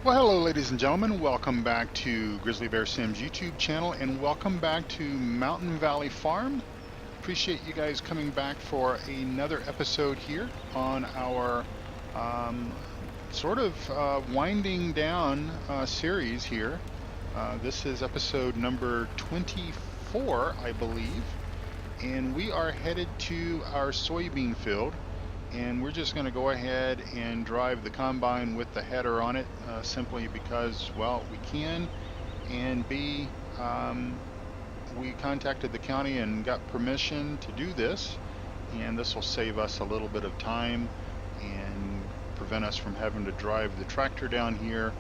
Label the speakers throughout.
Speaker 1: Well, hello, ladies and gentlemen. Welcome back to Grizzly Bear Sims YouTube channel, and welcome back to Mountain Valley Farm. Appreciate you guys coming back for another episode here on our winding down series here. This is episode number 24, I believe, and we are headed to our soybean field. And we're just going to go ahead and drive the combine with the header on it, simply because, well, we can, and B, we contacted the county and got permission to do this, and this will save us a little bit of time and prevent us from having to drive the tractor down here,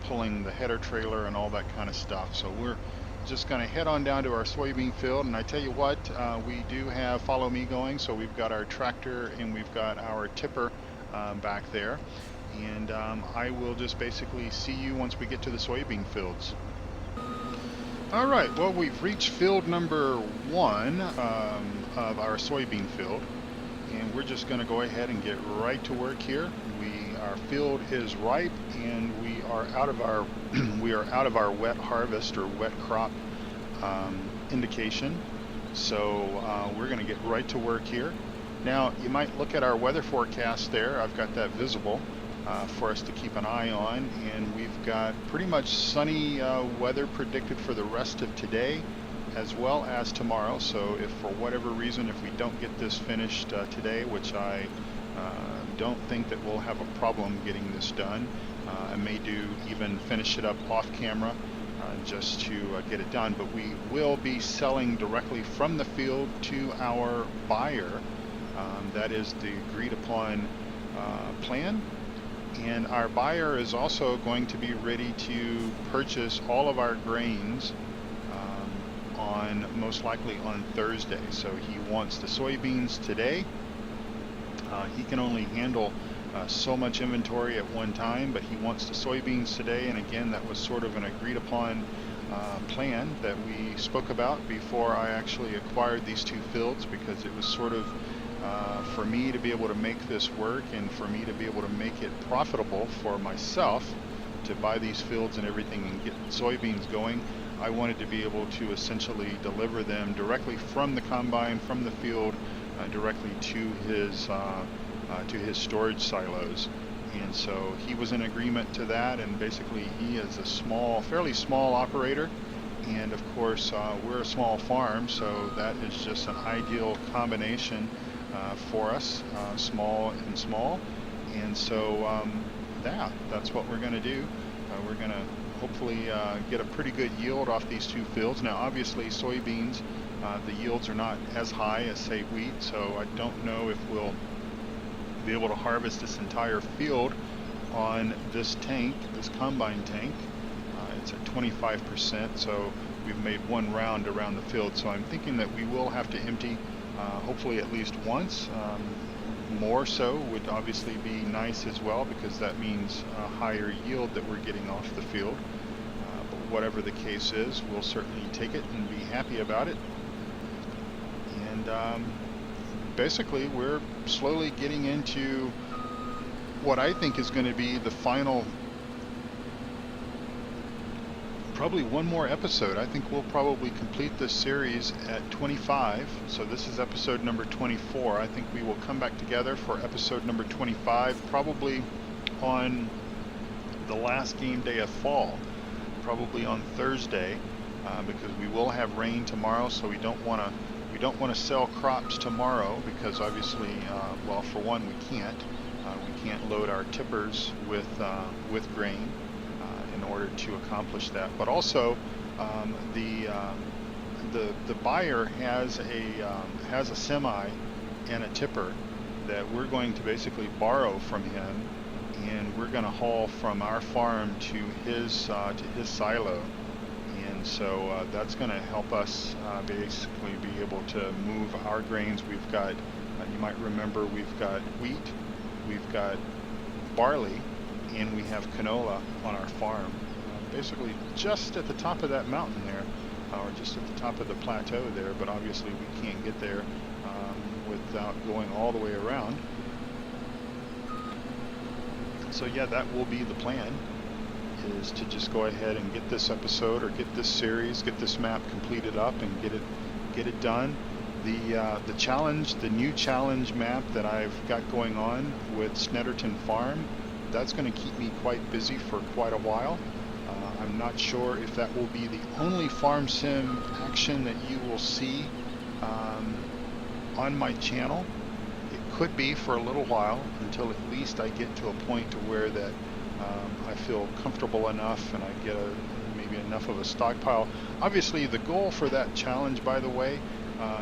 Speaker 1: pulling the header trailer and all that kind of stuff. So we're just going to head on down to our soybean field, and I tell you what, we do have follow me going, so we've got our tractor and we've got our tipper back there, and I will just basically see you once we get to the soybean fields. All right, well, we've reached field number 1 of our soybean field, and we're just going to go ahead and get right to work here. Our field is ripe, and we are out of our wet harvest or wet crop indication. So we're going to get right to work here. Now, you might look at our weather forecast there. I've got that visible for us to keep an eye on, and we've got pretty much sunny weather predicted for the rest of today as well as tomorrow. So if for whatever reason, if we don't get this finished today, which I don't think that we'll have a problem getting this done, I may even finish it up off camera just to get it done, but we will be selling directly from the field to our buyer. That is the agreed upon plan, and our buyer is also going to be ready to purchase all of our grains most likely on Thursday. So he wants the soybeans today. He can only handle so much inventory at one time, but he wants the soybeans today. And again, that was sort of an agreed upon plan that we spoke about before I actually acquired these two fields, because it was sort of for me to be able to make this work and for me to be able to make it profitable for myself to buy these fields and everything and get soybeans going. I wanted to be able to essentially deliver them directly from the combine, from the field, directly to his storage silos. And so he was in agreement to that, and basically he is a fairly small operator, and of course we're a small farm, so that is just an ideal combination for us, small and small. And so that's what we're going to do. We're going to hopefully get a pretty good yield off these two fields. Now obviously soybeans, the yields are not as high as, say, wheat, so I don't know if we'll be able to harvest this entire field on this tank, this combine tank. It's at 25%, so we've made one round around the field, so I'm thinking that we will have to empty hopefully at least once. More so would obviously be nice as well, because that means a higher yield that we're getting off the field. But whatever the case is, we'll certainly take it and be happy about it. And basically we're slowly getting into what I think is going to be the final, probably one more episode. I think we'll probably complete this series at 25. So this is episode number 24. I think we will come back together for episode number 25, probably on the last game day of fall, probably on Thursday, because we will have rain tomorrow. So we don't want to sell crops tomorrow, because obviously, well, for one, we can't load our tippers with grain in order to accomplish that. But also, the buyer has a semi and a tipper that we're going to basically borrow from him, and we're going to haul from our farm to his silo. And so that's going to help us basically be able to move our grains. We've got, you might remember, we've got wheat, we've got barley, and we have canola on our farm. Basically just at the top of that mountain there, or just at the top of the plateau there, but obviously we can't get there without going all the way around. So yeah, that will be the plan. is to just go ahead and get this episode or get this series, get this map completed up and get it done. The challenge, the new challenge map that I've got going on with Snetterton Farm, that's going to keep me quite busy for quite a while. I'm not sure if that will be the only farm sim action that you will see on my channel. It could be for a little while, until at least I get to a point to where that I feel comfortable enough and I get maybe enough of a stockpile. Obviously the goal for that challenge, by the way,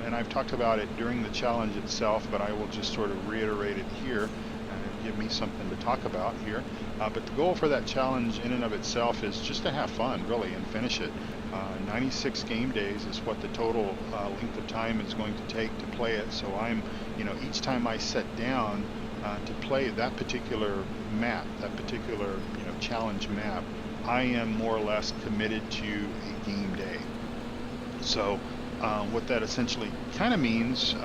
Speaker 1: and I've talked about it during the challenge itself, but I will just sort of reiterate it here and give me something to talk about here. But the goal for that challenge in and of itself is just to have fun, really, and finish it. 96 game days is what the total length of time is going to take to play it. So I'm, each time I sit down to play that particular map, that particular, challenge map, I am more or less committed to a game day. So what that essentially kind of means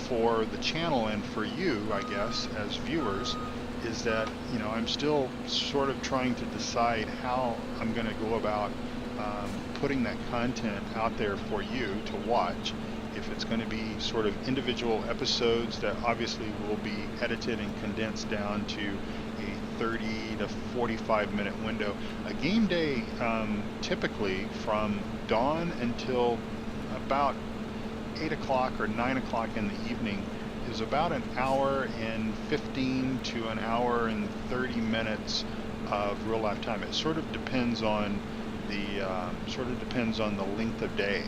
Speaker 1: for the channel and for you, I guess, as viewers, is that I'm still sort of trying to decide how I'm going to go about putting that content out there for you to watch. If it's going to be sort of individual episodes that obviously will be edited and condensed down to a 30 to 45 minute window. A game day typically from dawn until about 8 o'clock or 9 o'clock in the evening is about an hour and 15 to an hour and 30 minutes of real life time. It sort of depends on the length of day.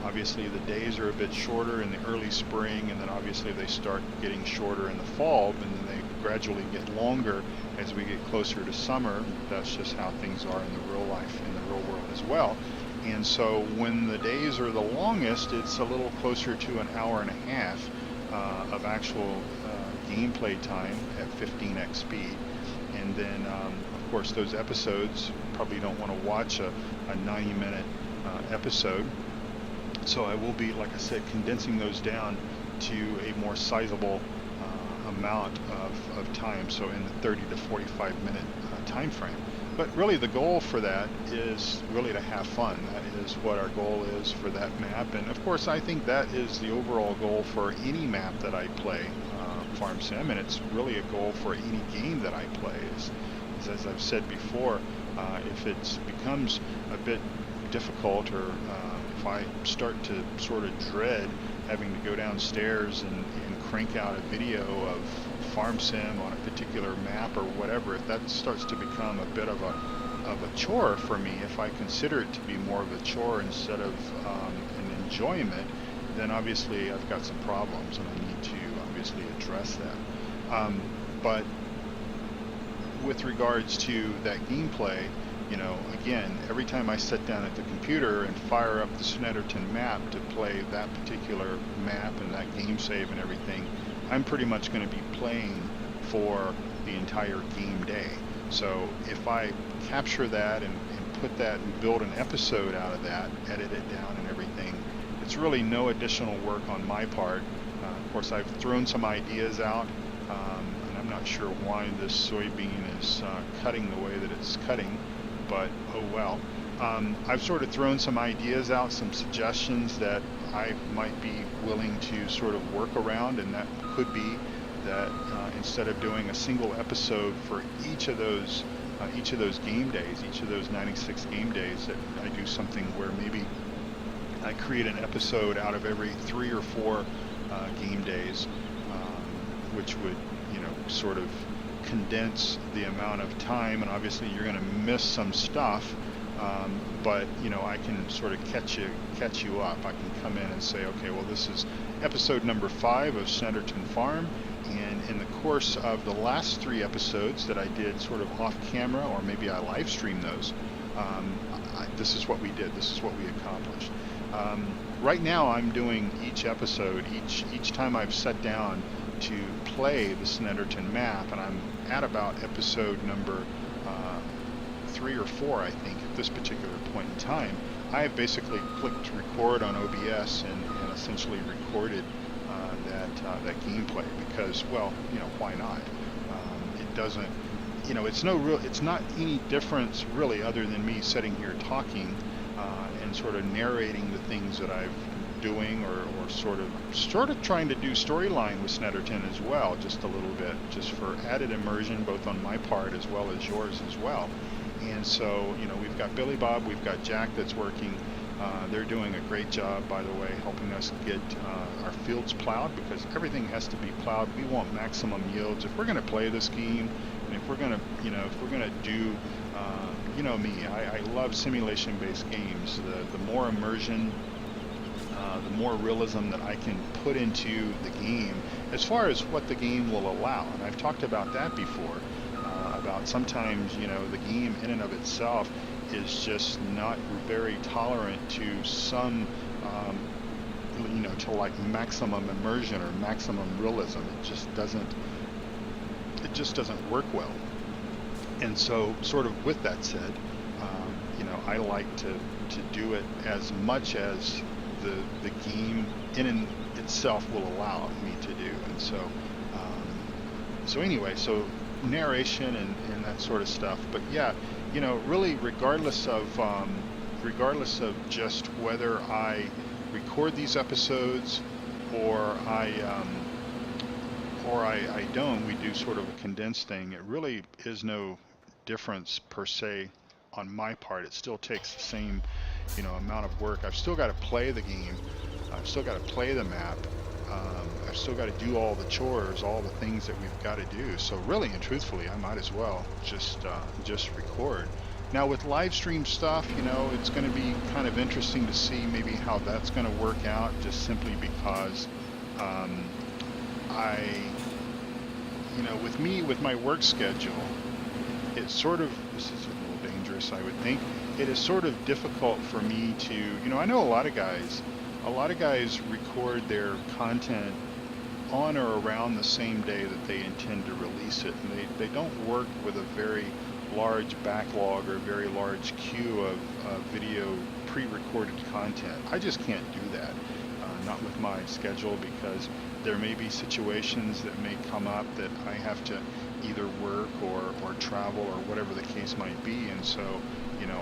Speaker 1: Obviously the days are a bit shorter in the early spring, and then obviously they start getting shorter in the fall, and then they gradually get longer as we get closer to summer. That's just how things are in the real life, in the real world as well. And so when the days are the longest, it's a little closer to an hour and a half of actual gameplay time at 15x speed. And then of course those episodes, probably don't want to watch a 90-minute episode. So I will be, like I said, condensing those down to a more sizable amount of time, so in the 30 to 45 minute time frame. But really the goal for that is really to have fun. That is what our goal is for that map. And of course I think that is the overall goal for any map that I play, Farm Sim, and it's really a goal for any game that I play. Is as I've said before, if it becomes a bit difficult, or if I start to sort of dread having to go downstairs and crank out a video of Farm Sim on a particular map or whatever, if that starts to become a bit of a chore for me, if I consider it to be more of a chore instead of an enjoyment, then obviously I've got some problems and I need to obviously address that. But with regards to that gameplay, again, every time I sit down at the computer and fire up the Snetterton map to play that particular map and that game save and everything, I'm pretty much going to be playing for the entire game day. So if I capture that and put that and build an episode out of that, edit it down and everything, it's really no additional work on my part. Of course, I've thrown some ideas out, and I'm not sure why this soybean is cutting the way that it's cutting, but oh well. I've sort of thrown some ideas out, some suggestions that I might be willing to sort of work around, and that could be that instead of doing a single episode for each of those game days, each of those 96 game days, that I do something where maybe I create an episode out of every 3 or 4 game days, which would, sort of condense the amount of time. And obviously you're going to miss some stuff, but I can sort of catch you up. I can come in and say, okay, well, this is episode number 5 of Snetterton Farm, and in the course of the last 3 episodes that I did sort of off camera, or maybe I live streamed those, this is what we did, this is what we accomplished. Right now I'm doing each episode, each time I've sat down to play the Snetterton map, and I'm at about episode number 3 or 4, I think, at this particular point in time. I have basically clicked record on OBS and essentially recorded that gameplay, because, well, why not? It doesn't, it's not any difference really other than me sitting here talking and sort of narrating the things that I'm doing, or sort of trying to do storyline with Snetterton as well, just a little bit, just for added immersion, both on my part as well as yours as well. And so, we've got Billy Bob, we've got Jack that's working. They're doing a great job, by the way, helping us get our fields plowed, because everything has to be plowed. We want maximum yields. If we're going to play this game, and if we're going to do, me, I love simulation-based games. The more immersion, the more realism that I can put into the game, as far as what the game will allow. And I've talked about that before, about sometimes, the game in and of itself is just not very tolerant to some, to like maximum immersion or maximum realism. It just doesn't work well. And so, sort of with that said, I like to do it as much as the game in and itself will allow me to do. And so anyway, so narration and that sort of stuff. But yeah, really regardless of just whether I record these episodes or I don't, we do sort of a condensed thing. It really is no difference per se on my part. It still takes the same, amount of work. I've still got to play the game. I've still got to play the map. I've still got to do all the chores, all the things that we've got to do. So really and truthfully, I might as well just record. Now with live stream stuff, it's going to be kind of interesting to see maybe how that's going to work out, just simply because with my work schedule, it's sort of, this is a little dangerous, I would think. It is sort of difficult for me to, I know a lot of guys record their content on or around the same day that they intend to release it, and they don't work with a very large backlog or very large queue of video pre-recorded content. I just can't do that, not with my schedule, because there may be situations that may come up that I have to either work or travel or whatever the case might be. And so,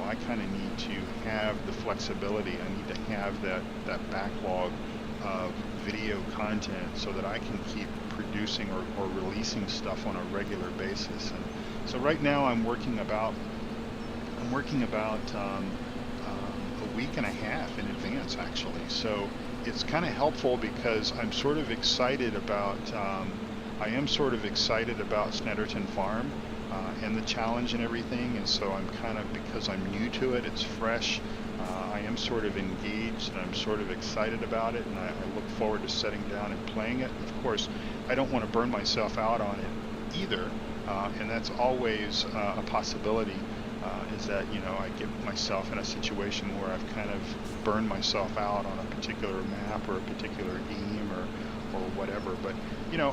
Speaker 1: I kind of need to have the flexibility. I need to have that backlog of video content so that I can keep producing or releasing stuff on a regular basis. And so right now I'm working about a week and a half in advance, actually. So it's kind of helpful, because I'm sort of excited about Snetterton Farm and the challenge and everything. And so I'm kind of, because I'm new to it, it's fresh. I am sort of engaged, and I'm sort of excited about it, and I look forward to sitting down and playing it. Of course, I don't want to burn myself out on it either, and that's always a possibility. Is that I get myself in a situation where I've kind of burned myself out on a particular map or a particular game or whatever. But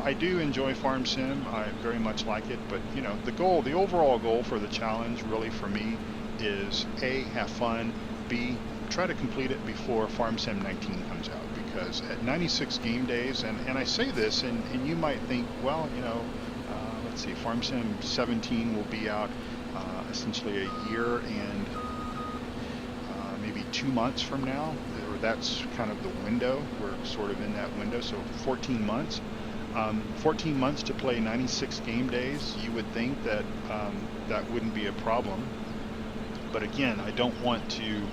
Speaker 1: I do enjoy Farm Sim. I very much like it. But the overall goal for the challenge really for me is A, have fun, B, try to complete it before Farm Sim 19 comes out. Because at 96 game days, and I say this, and you might think, well, let's see, Farm Sim 17 will be out essentially a year and maybe 2 months from now, or that's kind of the window. We're sort of in that window, so 14 months. 14 months to play 96 game days, you would think that that wouldn't be a problem. But again, I don't want to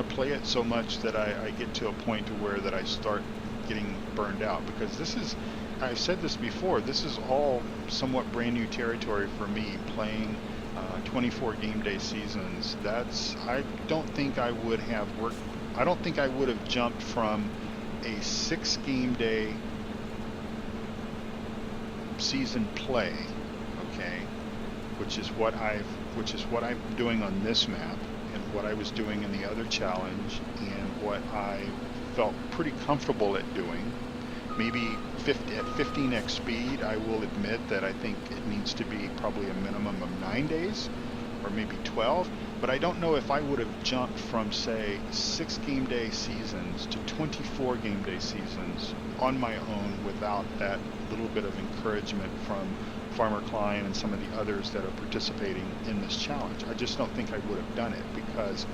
Speaker 1: play it so much that I get to a point to where that I start getting burned out, because I've said this before, this is all somewhat brand new territory for me, playing 24 game day seasons. I don't think I would have jumped from a 6 game day season play, okay, which is what I'm doing on this map, and what I was doing in the other challenge, and what I felt pretty comfortable at doing. Maybe at 15x speed, I will admit that I think it needs to be probably a minimum of 9 days, or maybe 12. But I don't know if I would have jumped from, say, 6 game day seasons to 24 game day seasons on my own without that little bit of encouragement from Farmer Klein and some of the others that are participating in this challenge. I just don't think I would have done it because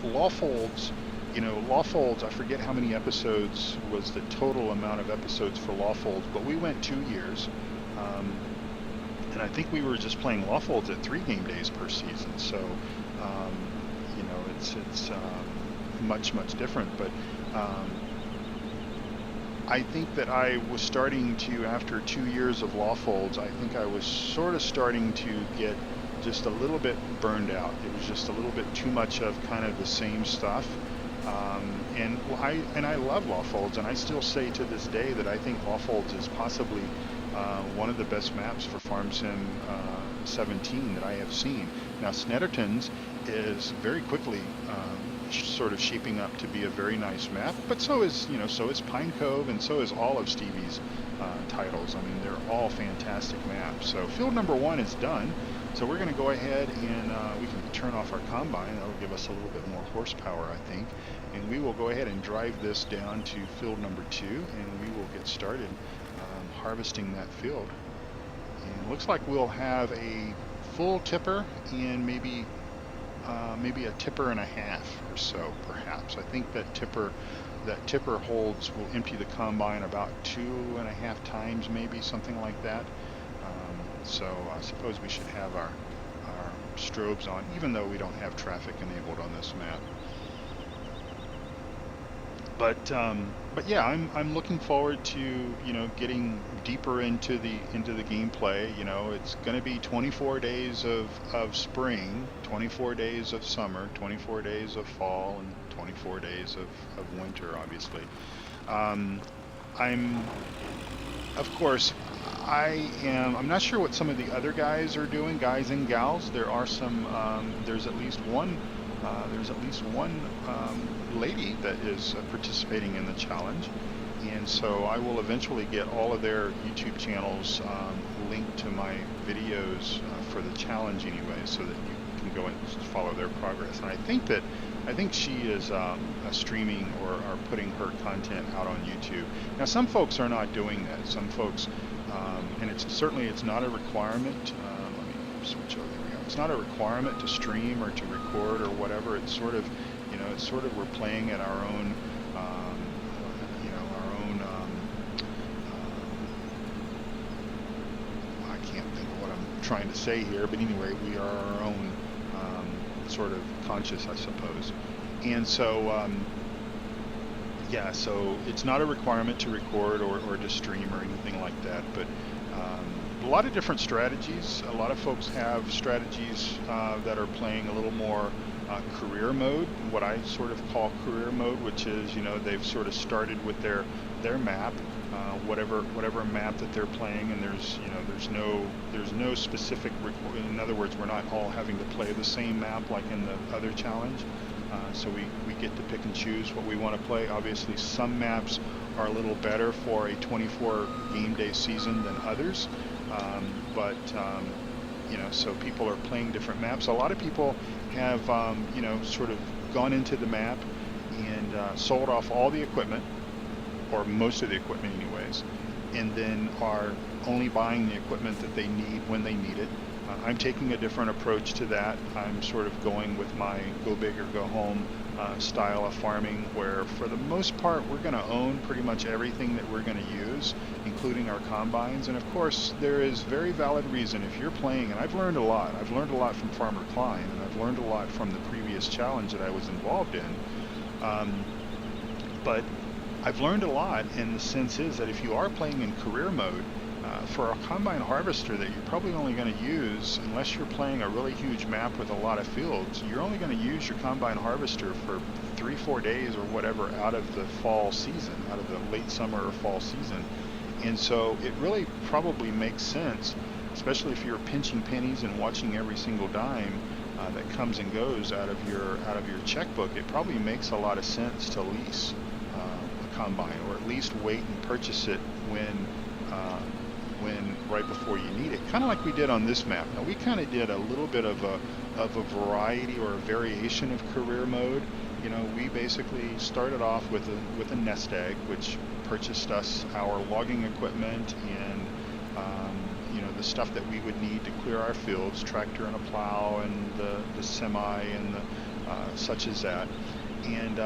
Speaker 1: Lawfolds, Lawfolds, I forget how many episodes was the total amount of episodes for Lawfolds, but we went 2 years. And I think we were just playing Lawfolds at 3 game days per season. So, it's much different. But I think that I was starting to, after 2 years of Lawfolds, I think I was sort of starting to get just a little bit burned out. It was just a little bit too much of kind of the same stuff. And I love Lawfolds, and I still say to this day that I think Lawfolds is possibly one of the best maps for Farm Sim 17 that I have seen. Now, Snetterton's is very quickly sort of shaping up to be a very nice map, but so is Pine Cove, and so is all of Stevie's titles. I mean, they're all fantastic maps. So field number 1 is done. So we're going to go ahead and we can turn off our combine. That'll give us a little bit more horsepower, I think. And we will go ahead and drive this down to field number 2, and we will get started harvesting that field. And it looks like we'll have a full tipper and maybe a tipper and a half or so, perhaps. I think that tipper holds will empty the combine about 2.5 times, maybe something like that. So I suppose we should have our strobes on, even though we don't have traffic enabled on this map. But yeah, I'm looking forward to getting deeper into the gameplay. It's going to be 24 days of spring, 24 days of summer, 24 days of fall, and 24 days of winter, obviously. I'm not sure what some of the other guys are doing, guys and gals. There are some. There's at least one lady that is participating in the challenge, and so I will eventually get all of their YouTube channels linked to my videos for the challenge anyway, so that you can go and follow their progress. And I think she is streaming or putting her content out on YouTube. Now, some folks are not doing that. Some folks, and it's not a requirement. Let me switch over. There we go. It's not a requirement to stream or to record or whatever. It's sort of, we're playing at our own, I can't think of what I'm trying to say here, but anyway, we are our own sort of conscious, I suppose. And so, so it's not a requirement to record or to stream or anything like that, but a lot of different strategies. A lot of folks have strategies that are playing a little more career mode, what I sort of call career mode, which is, they've sort of started with their map, whatever map that they're playing, and there's no specific in other words, we're not all having to play the same map like in the other challenge. So we get to pick and choose what we want to play. Obviously, some maps are a little better for a 24 game day season than others, so people are playing different maps. A lot of people have sort of gone into the map and sold off all the equipment, or most of the equipment anyways, and then are only buying the equipment that they need when they need it. I'm taking a different approach to that. I'm sort of going with my go big or go home style of farming, where for the most part we're going to own pretty much everything that we're going to use, including our combines. And of course, there is very valid reason if you're playing, and I've learned a lot. I've learned a lot from Farmer Klein, and I've learned a lot from the previous challenge that I was involved in. But I've learned a lot, and the sense is that if you are playing in career mode, for a combine harvester that you're probably only going to use, unless you're playing a really huge map with a lot of fields, you're only going to use your combine harvester for 3-4 days or whatever out of the fall season, out of the late summer or fall season. And so it really probably makes sense, especially if you're pinching pennies and watching every single dime that comes and goes out of your checkbook. It probably makes a lot of sense to lease a combine, or at least wait and purchase it when right before you need it, kind of like we did on this map. Now, we kind of did a little bit of a variety or a variation of career mode. We basically started off with a nest egg, which purchased us our logging equipment and you know, the stuff that we would need to clear our fields, tractor and a plow and the semi and the such as that. And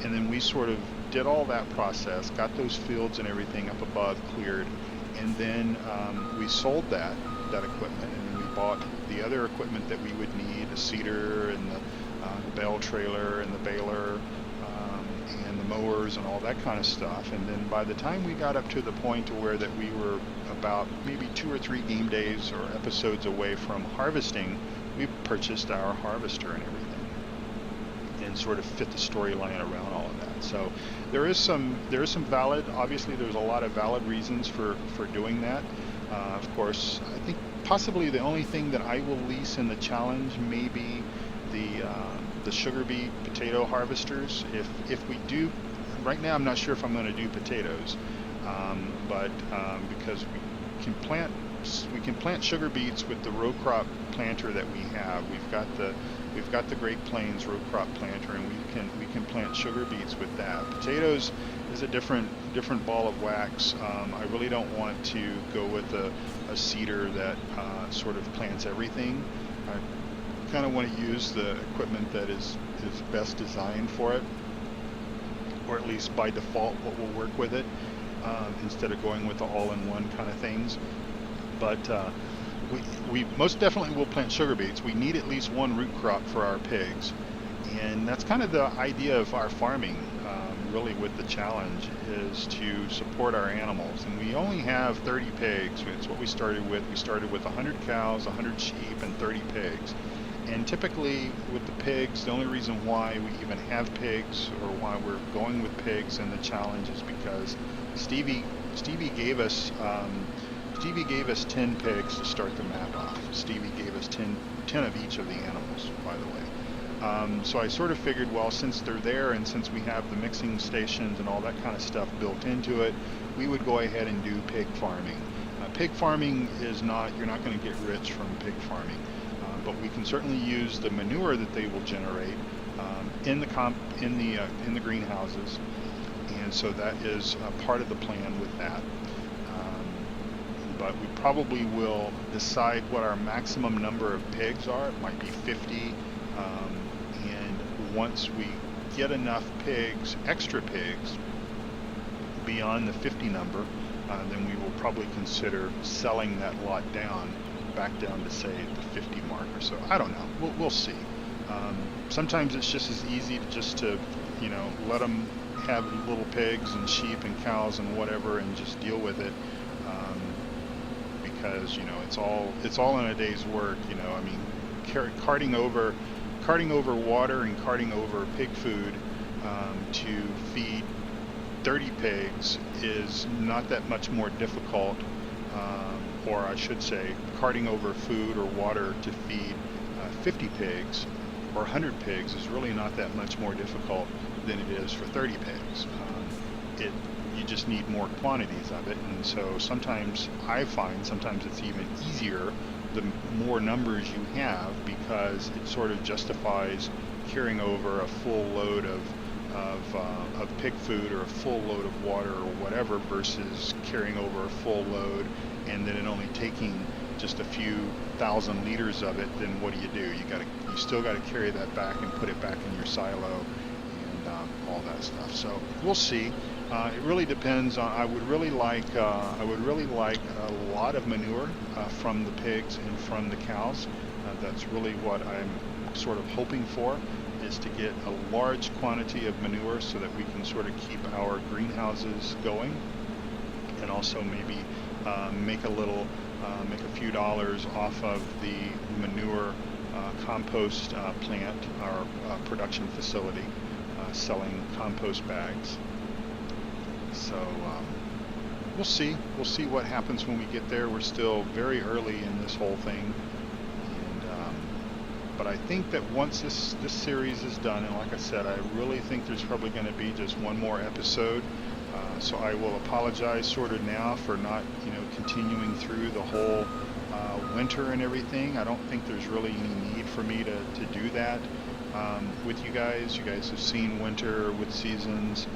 Speaker 1: then we sort of did all that process, got those fields and everything up above cleared, and then we sold that equipment, and then we bought the other equipment that we would need, a seeder and the bale trailer and the baler and the mowers and all that kind of stuff. And then by the time we got up to the point to where that we were about maybe 2 or 3 game days or episodes away from harvesting, we purchased our harvester and everything, and sort of fit the storyline around all of that. So there is some valid, obviously there's a lot of valid reasons for doing that. Of course, I think possibly the only thing that I will lease in the challenge may be the sugar beet potato harvesters. If we do, right now I'm not sure if I'm going to do potatoes, but because we can plant sugar beets with the row crop planter that we have. We've got the Great Plains row crop planter, and we can plant sugar beets with that. Potatoes is a different ball of wax. I really don't want to go with a seeder that sort of plants everything. I kind of want to use the equipment that is best designed for it, or at least by default what will work with it, instead of going with the all-in-one kind of things. But we most definitely will plant sugar beets. We need at least one root crop for our pigs, and that's kind of the idea of our farming, really, with the challenge, is to support our animals. And we only have 30 pigs. It's what we started with. We started with 100 cows, 100 sheep, and 30 pigs. And typically with the pigs, the only reason why we even have pigs, or why we're going with pigs in the challenge, is because Stevie gave us 10 pigs to start the map off. Stevie gave us 10 of each of the animals, by the way. So I sort of figured, well, since they're there and since we have the mixing stations and all that kind of stuff built into it, we would go ahead and do pig farming. Pig farming is not, you're not going to get rich from pig farming, but we can certainly use the manure that they will generate in the greenhouses, and so that is part of the plan with that. But we probably will decide what our maximum number of pigs are. It might be 50, and once we get enough pigs, extra pigs, beyond the 50 number, then we will probably consider selling that lot down, back down to, say, the 50 mark or so. I don't know. We'll see. Sometimes it's just as easy to let them have little pigs and sheep and cows and whatever, and just deal with it. Because it's all in a day's work. I mean, carting over water and carting over pig food to feed 30 pigs is not that much more difficult, or I should say, carting over food or water to feed 50 pigs or 100 pigs is really not that much more difficult than it is for 30 pigs. You just need more quantities of it, and so sometimes I find it's even easier the more numbers you have, because it sort of justifies carrying over a full load of pig food or a full load of water or whatever, versus carrying over a full load and then it only taking just a few thousand liters of it. Then what do? You still got to carry that back and put it back in your silo and all that stuff. So we'll see. It really depends on. I would really like a lot of manure from the pigs and from the cows. That's really what I'm sort of hoping for, is to get a large quantity of manure so that we can sort of keep our greenhouses going, and also maybe make a few dollars off of the manure compost plant, our production facility, selling compost bags. So we'll see what happens when we get there. We're still very early in this whole thing, but I think that once this series is done, and like I said, I really think there's probably going to be just one more episode. So I will apologize sort of now for not, continuing through the whole winter and everything. I don't think there's really any need for me to do that with you guys. You guys have seen winter with seasons,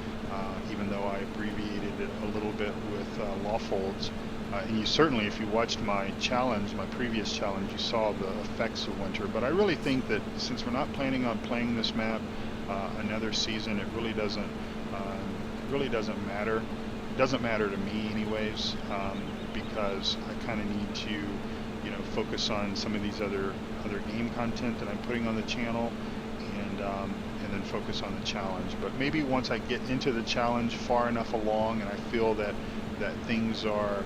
Speaker 1: even though I abbreviated it a little bit with Lawfolds. And you certainly, if you watched my challenge, my previous challenge, you saw the effects of winter. But I really think that since we're not planning on playing this map another season, it really doesn't matter. It doesn't matter to me, anyways, because I kind of need to, focus on some of these other game content that I'm putting on the channel, and then focus on the challenge. But maybe once I get into the challenge far enough along, and I feel that things are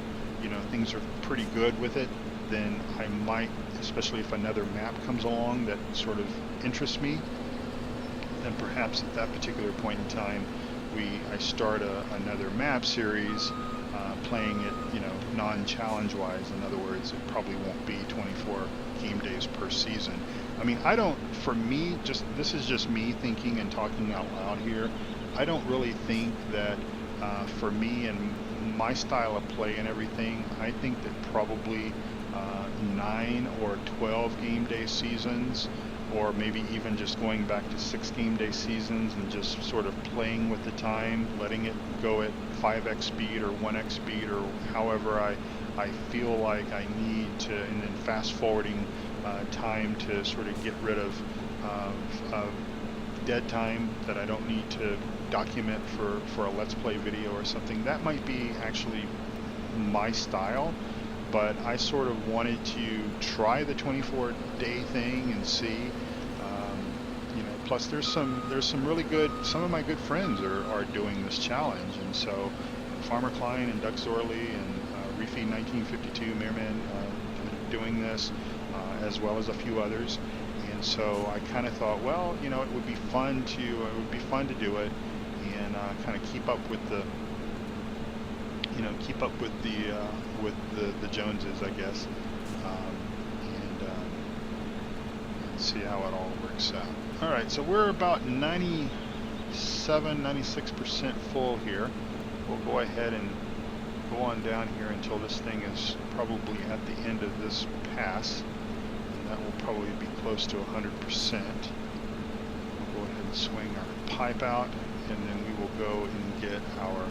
Speaker 1: pretty good with it, then I might, especially if another map comes along that sort of interests me, then perhaps at that particular point in time I start another map series, playing it non-challenge wise. In other words, it probably won't be 24 game days per season. I mean, for me, this is just me thinking and talking out loud here. I don't really think that for me and my style of play and everything, I think that probably 9 or 12 game day seasons, or maybe even just going back to 6 game day seasons and just sort of playing with the time, letting it go at 5x speed or 1x speed, or however I feel like I need to, and then fast forwarding time to sort of get rid of dead time that I don't need to document for a let's play video or something. That might be actually my style, but I sort of wanted to try the 24-day thing and see. Plus there's some really good, some of my good friends are doing this challenge, and so Farmer Klein and Doug Zorley and Reefy 1952 Merman doing this, as well as a few others. And so I kind of thought, well, it would be fun to do it, and kind of keep up with the the Joneses, I guess, and see how it all works out. All right, so we're about 96% full here. We'll go ahead and go on down here until this thing is probably at the end of this pass, and that will probably be close to 100%. We'll go ahead and swing our pipe out, and then we will go and get our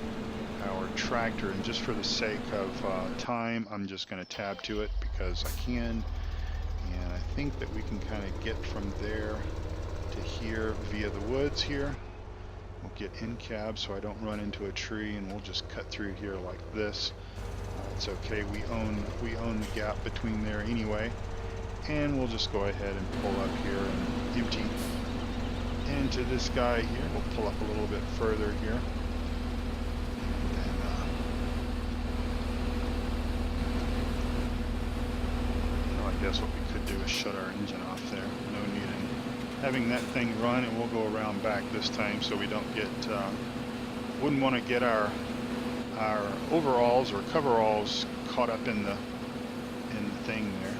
Speaker 1: tractor. And just for the sake of time, I'm just going to tab to it because I can, and I think that we can kind of get from there to here via the woods here. We'll get in cab so I don't run into a tree, and we'll just cut through here like this. It's okay, we own the gap between there anyway, and we'll just go ahead and pull up here and empty into this guy here. We'll pull up a little bit further here. I guess what we could do is shut our engine off there. No need in having that thing run, and we'll go around back this time so we don't get, wouldn't want to get our overalls or coveralls caught up in the thing there.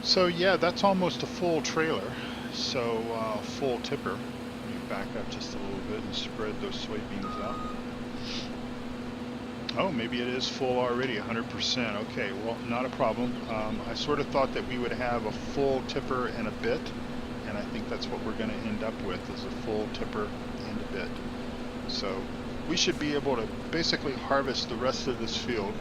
Speaker 1: So yeah, that's almost a full trailer. So full tipper. Let me back up just a little bit and spread those soybeans out. Oh, maybe it is full already, 100%. Okay, well, not a problem. I sort of thought that we would have a full tipper and a bit, and I think that's what we're going to end up with, is a full tipper and a bit. So we should be able to basically harvest the rest of this field,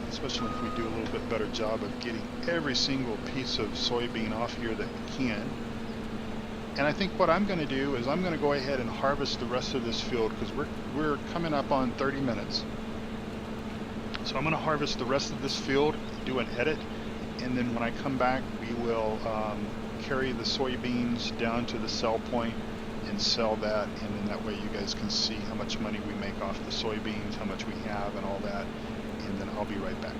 Speaker 1: especially if we do a little bit better job of getting every single piece of soybean off here that we can. And I think what I'm going to do is I'm going to go ahead and harvest the rest of this field, because we're coming up on 30 minutes. So I'm going to harvest the rest of this field, do an edit, and then when I come back, we will carry the soybeans down to the sell point and sell that, and then that way you guys can see how much money we make off the soybeans, how much we have, and all that, and then I'll be right back.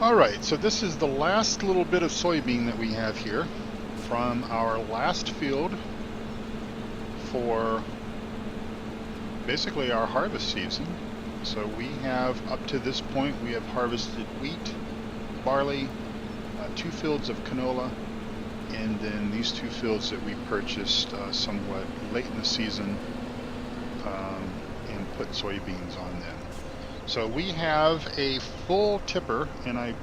Speaker 1: All right, so this is the last little bit of soybean that we have here from our last field for basically our harvest season. So we have, up to this point, we have harvested wheat, barley, 2 fields of canola, and then these 2 fields that we purchased somewhat late in the season and put soybeans on them. So we have a full tipper, and it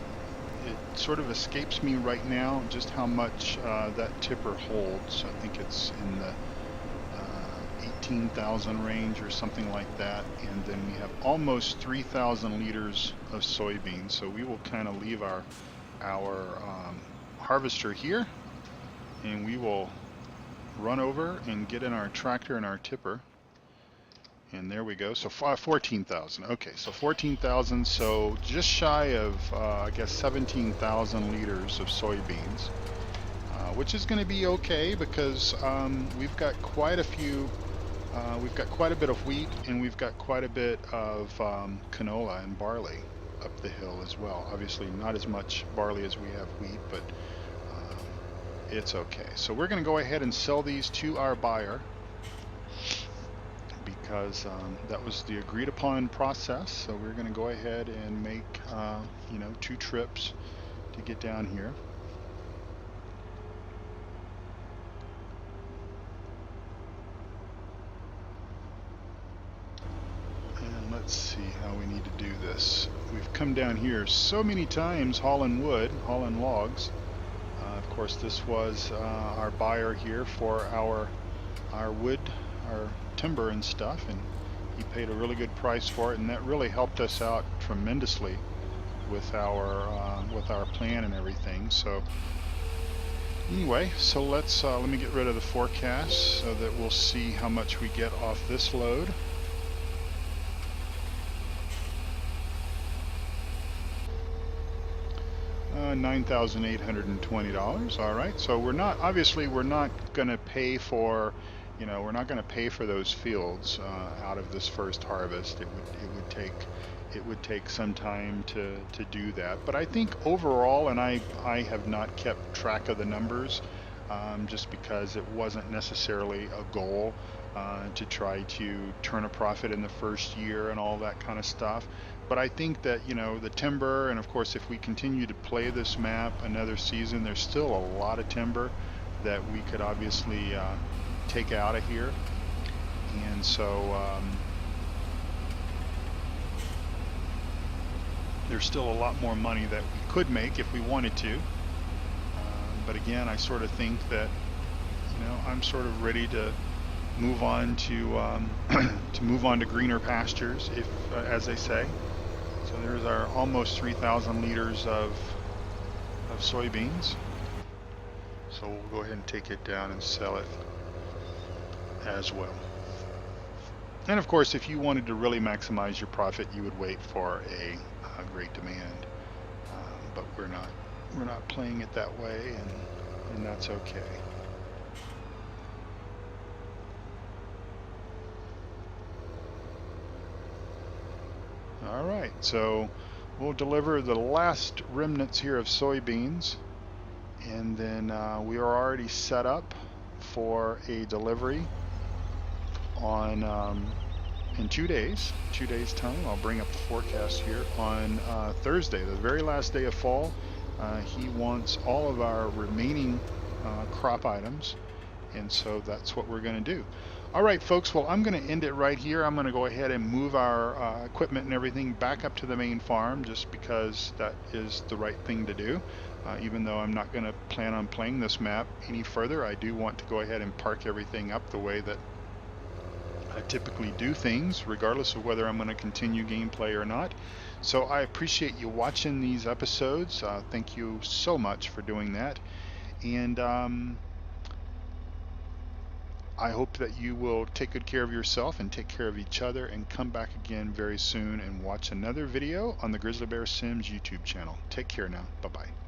Speaker 1: sort of escapes me right now just how much that tipper holds. I think it's in the 18,000 range or something like that, and then we have almost 3,000 liters of soybeans. So we will kind of leave our harvester here, and we will run over and get in our tractor and our tipper. And there we go. So 14,000. Okay, so 14,000. So just shy of, I guess, 17,000 liters of soybeans, which is going to be okay because we've got quite a few. We've got quite a bit of wheat, and we've got quite a bit of canola and barley up the hill as well. Obviously, not as much barley as we have wheat, but it's okay. So we're going to go ahead and sell these to our buyer, because that was the agreed upon process. So we're going to go ahead and make, 2 trips to get down here. And let's see how we need to do this. We've come down here so many times hauling wood, hauling logs. Of course, this was our buyer here for our wood, our timber and stuff, and he paid a really good price for it, and that really helped us out tremendously with our plan and everything. So anyway, so let me get rid of the forecast so that we'll see how much we get off this load. $9,820. All right, so we're not going to pay for, we're not going to pay for those fields out of this first harvest. It would take some time to do that. But I think overall, and I have not kept track of the numbers, just because it wasn't necessarily a goal to try to turn a profit in the first year and all that kind of stuff. But I think that, the timber, and of course, if we continue to play this map another season, there's still a lot of timber that we could obviously take out of here. And so there's still a lot more money that we could make if we wanted to. But again, I sort of think that, I'm sort of ready to move on to to greener pastures, if as they say. So there's our almost 3,000 liters of soybeans. So we'll go ahead and take it down and sell it as well. And of course, if you wanted to really maximize your profit, you would wait for a great demand. But we're not playing it that way, and that's okay. All right, so we'll deliver the last remnants here of soybeans, and then we are already set up for a delivery on in 2 days. 2 days time. I'll bring up the forecast here on Thursday, the very last day of fall. He wants all of our remaining crop items, and so that's what we're going to do. All right, folks, well, I'm going to end it right here. I'm going to go ahead and move our equipment and everything back up to the main farm, just because that is the right thing to do. Even though I'm not going to plan on playing this map any further, I do want to go ahead and park everything up the way that I typically do things, regardless of whether I'm going to continue gameplay or not. So I appreciate you watching these episodes. Thank you so much for doing that. And I hope that you will take good care of yourself and take care of each other, and come back again very soon and watch another video on the Grizzly Bear Sims YouTube channel. Take care now. Bye-bye.